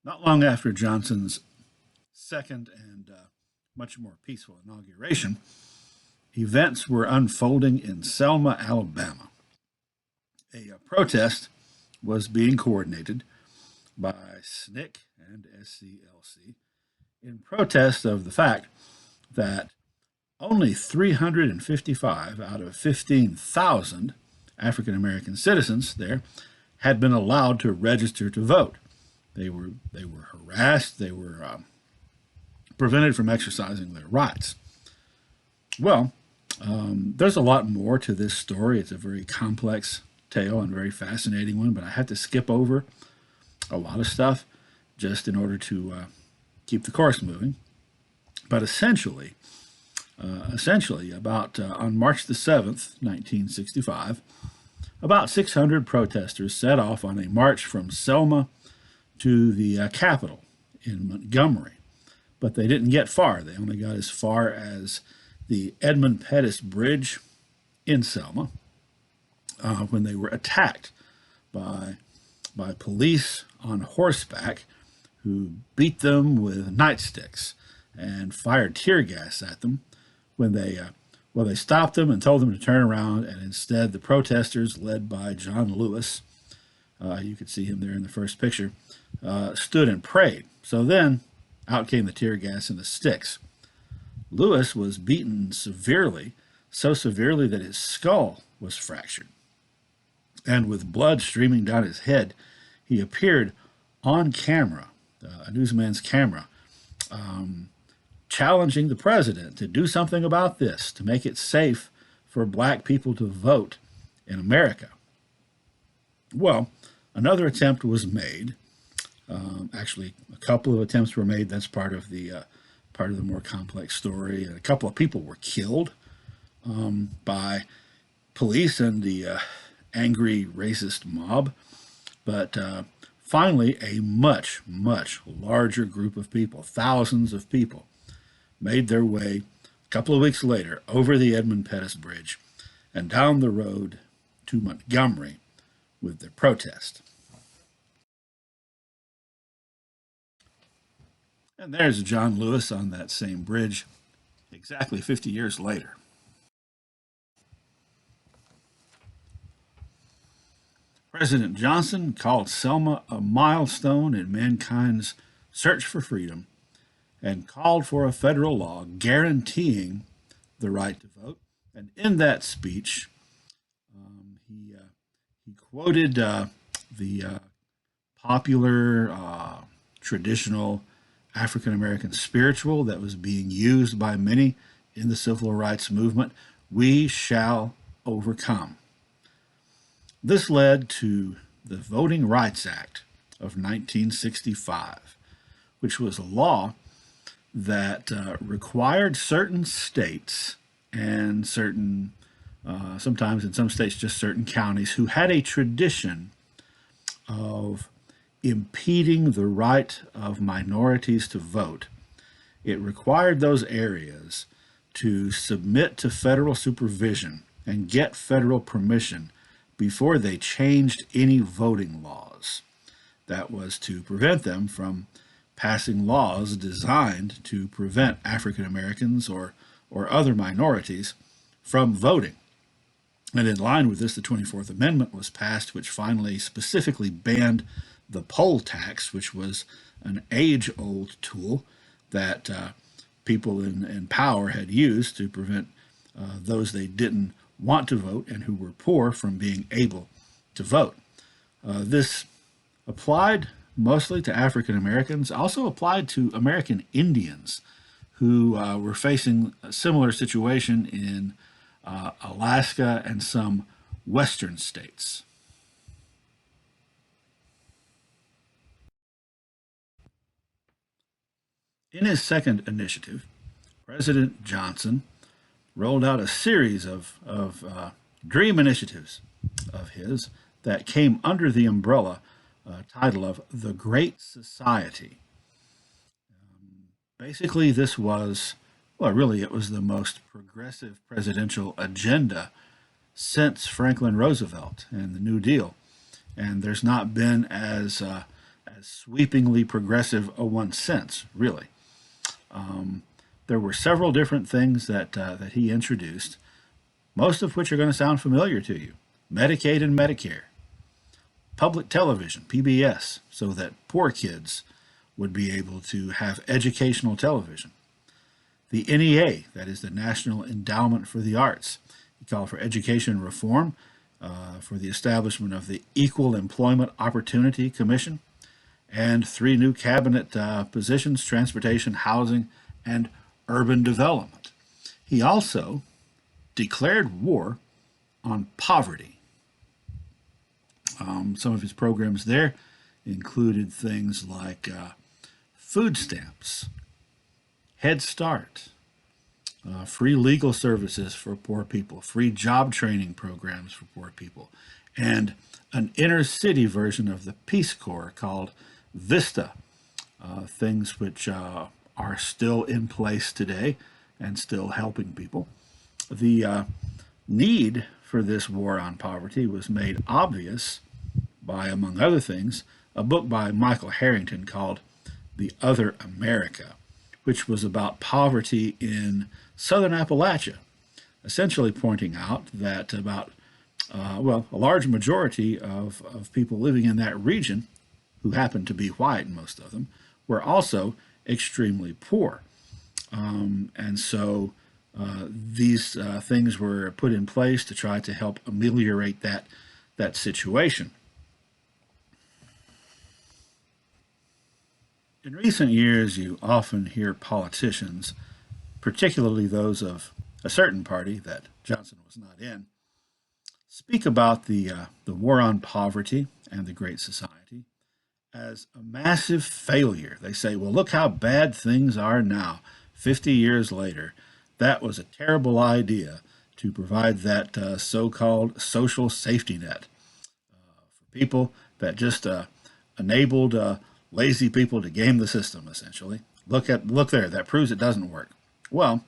Not long after Johnson's second and much more peaceful inauguration, events were unfolding in Selma, Alabama. A protest was being coordinated by SNCC and SCLC in protest of the fact that only 355 out of 15,000 African American citizens there had been allowed to register to vote. They were harassed. They were prevented from exercising their rights. Well, there's a lot more to this story. It's a very complex tale and very fascinating one, but I had to skip over a lot of stuff just in order to keep the course moving. But essentially, about on March the 7th, 1965, about 600 protesters set off on a march from Selma to the Capitol in Montgomery. But they didn't get far. They only got as far as the Edmund Pettus Bridge in Selma when they were attacked by police on horseback who beat them with nightsticks and fired tear gas at them when they stopped them and told them to turn around, and instead the protesters, led by John Lewis, you could see him there in the first picture, stood and prayed. So then out came the tear gas and the sticks. Lewis was beaten severely, so severely that his skull was fractured. And with blood streaming down his head, he appeared on camera, a newsman's camera, challenging the president to do something about this, to make it safe for black people to vote in America. Well, another attempt was made. Actually, a couple of attempts were made. That's part of the more complex story. And a couple of people were killed by police and the angry racist mob. But finally, a much, much larger group of people, thousands of people, made their way a couple of weeks later over the Edmund Pettus Bridge and down the road to Montgomery with their protest. And there's John Lewis on that same bridge exactly 50 years later. President Johnson called Selma a milestone in mankind's search for freedom and called for a federal law guaranteeing the right to vote. And in that speech, he quoted the popular, traditional African American spiritual that was being used by many in the civil rights movement: "We shall overcome." This led to the Voting Rights Act of 1965, which was a law that required certain states and certain, sometimes in some states just certain counties, who had a tradition of impeding the right of minorities to vote. It required those areas to submit to federal supervision and get federal permission before they changed any voting laws. That was to prevent them from passing laws designed to prevent African Americans or other minorities from voting. And in line with this, the 24th Amendment was passed, which finally specifically banned the poll tax, which was an age-old tool that people in power had used to prevent those they didn't want to vote and who were poor from being able to vote. This applied mostly to African Americans, also applied to American Indians who were facing a similar situation in Alaska and some western states. In his second initiative, President Johnson rolled out a series of dream initiatives of his that came under the umbrella title of the Great Society. Basically, this was, well, really, it was the most progressive presidential agenda since Franklin Roosevelt and the New Deal. And there's not been as as sweepingly progressive a one since, really. There were several different things that he introduced, most of which are going to sound familiar to you. Medicaid and Medicare, public television, PBS, so that poor kids would be able to have educational television. The NEA, that is the National Endowment for the Arts, he called for education reform, for the establishment of the Equal Employment Opportunity Commission, and three new cabinet positions: transportation, housing, and urban development. He also declared war on poverty. Some of his programs there included things like food stamps, Head Start, free legal services for poor people, free job training programs for poor people, and an inner city version of the Peace Corps called Vista, things which are still in place today and still helping people. The need for this war on poverty was made obvious by, among other things, a book by Michael Harrington called The Other America, which was about poverty in southern Appalachia, essentially pointing out that a large majority of people living in that region, who happened to be white, most of them, were also extremely poor. And so these things were put in place to try to help ameliorate that situation. In recent years, you often hear politicians, particularly those of a certain party that Johnson was not in, speak about the war on poverty and the Great Society as a massive failure. They say, well, look how bad things are now, 50 years later. That was a terrible idea to provide that so-called social safety net for people that just enabled lazy people to game the system, essentially. Look there, that proves it doesn't work. Well,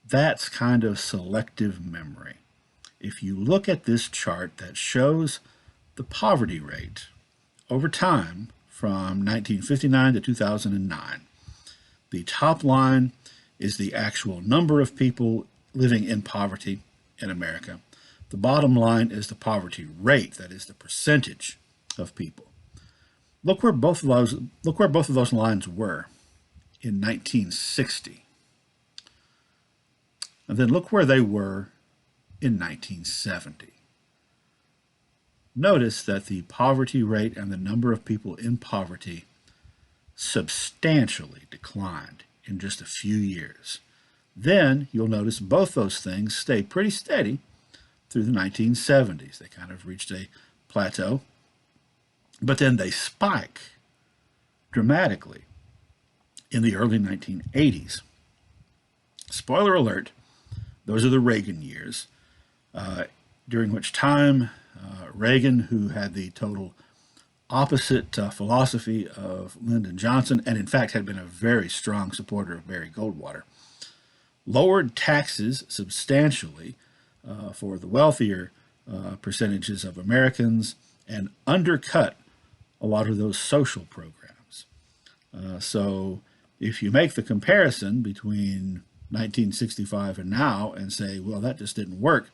that's kind of selective memory. If you look at this chart that shows the poverty rate over time from 1959 to 2009, the top line is the actual number of people living in poverty in America. The bottom line is the poverty rate, that is the percentage of people. Look where both of those lines were in 1960. And then look where they were in 1970. Notice that the poverty rate and the number of people in poverty substantially declined in just a few years. Then you'll notice both those things stay pretty steady through the 1970s. They kind of reached a plateau, but then they spike dramatically in the early 1980s. Spoiler alert, those are the Reagan years, during which time Reagan, who had the total opposite philosophy of Lyndon Johnson, and in fact had been a very strong supporter of Barry Goldwater, lowered taxes substantially for the wealthier percentages of Americans and undercut a lot of those social programs. So if you make the comparison between 1965 and now and say, well, that just didn't work,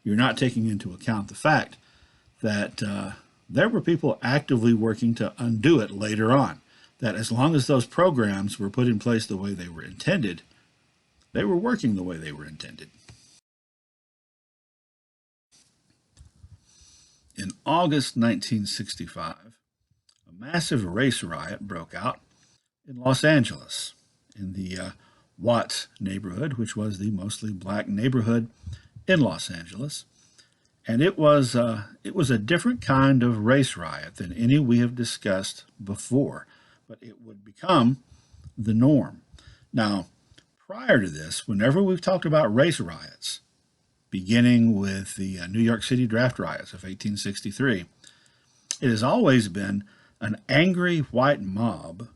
you're not taking into account the fact that there were people actively working to undo it later on. That as long as those programs were put in place the way they were intended, they were working the way they were intended. In August 1965, a massive race riot broke out in Los Angeles, in the Watts neighborhood, which was the mostly black neighborhood in Los Angeles. And it was a different kind of race riot than any we have discussed before, but it would become the norm. Now, prior to this, whenever we've talked about race riots, beginning with the New York City draft riots of 1863, it has always been an angry white mob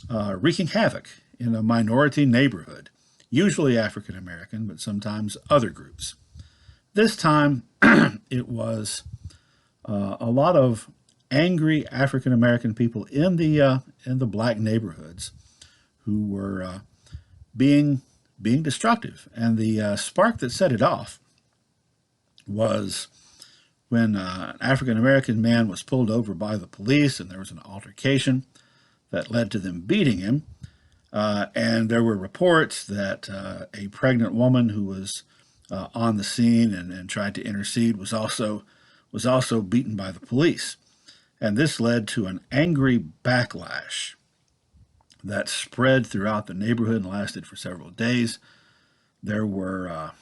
wreaking havoc in a minority neighborhood, usually African American, but sometimes other groups. This time, it was a lot of angry African American people in the black neighborhoods who were being being destructive. And the spark that set it off was when an African American man was pulled over by the police, and there was an altercation that led to them beating him. And there were reports that a pregnant woman who was on the scene and tried to intercede was also beaten by the police. And this led to an angry backlash that spread throughout the neighborhood and lasted for several days. There were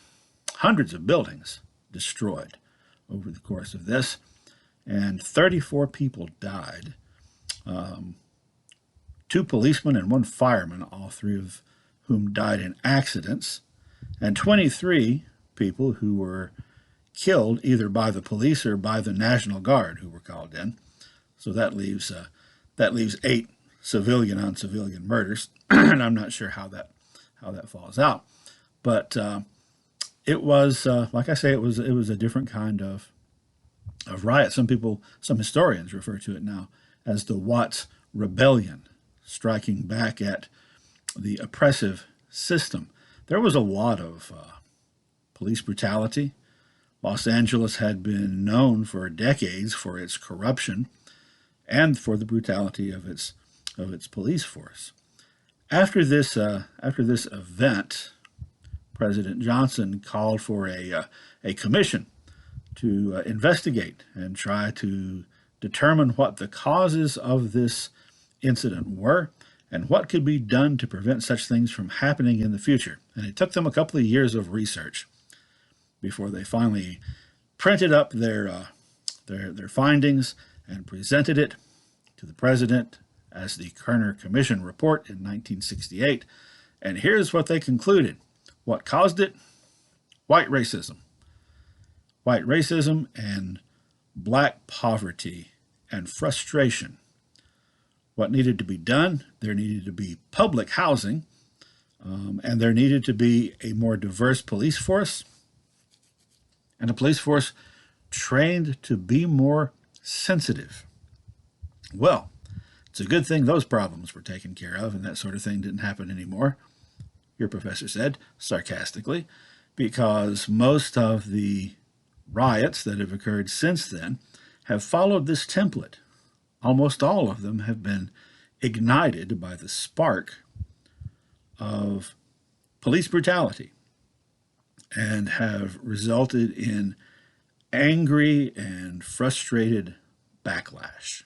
hundreds of buildings destroyed over the course of this, and 34 people died. Two policemen and one fireman, all three of whom died in accidents, and 23 people who were killed either by the police or by the National Guard who were called in. So that leaves 8 civilian on civilian murders, and I'm not sure how that falls out. But it was like I say, it was a different kind of riot. Some historians refer to it now as the Watts Rebellion, striking back at the oppressive system. There was a lot of police brutality. Los Angeles had been known for decades for its corruption and for the brutality of its police force. After this event, President Johnson called for a commission to investigate and try to determine what the causes of this incident were and what could be done to prevent such things from happening in the future. And it took them a couple of years of research before they finally printed up their findings and presented it to the president as the Kerner Commission report in 1968. And here's what they concluded. What caused it? White racism. White racism and black poverty and frustration. What needed to be done? There needed to be public housing, and there needed to be a more diverse police force, and a police force trained to be more sensitive. Well, it's a good thing those problems were taken care of and that sort of thing didn't happen anymore, your professor said sarcastically, because most of the riots that have occurred since then have followed this template. Almost all of them have been ignited by the spark of police brutality and have resulted in angry and frustrated backlash.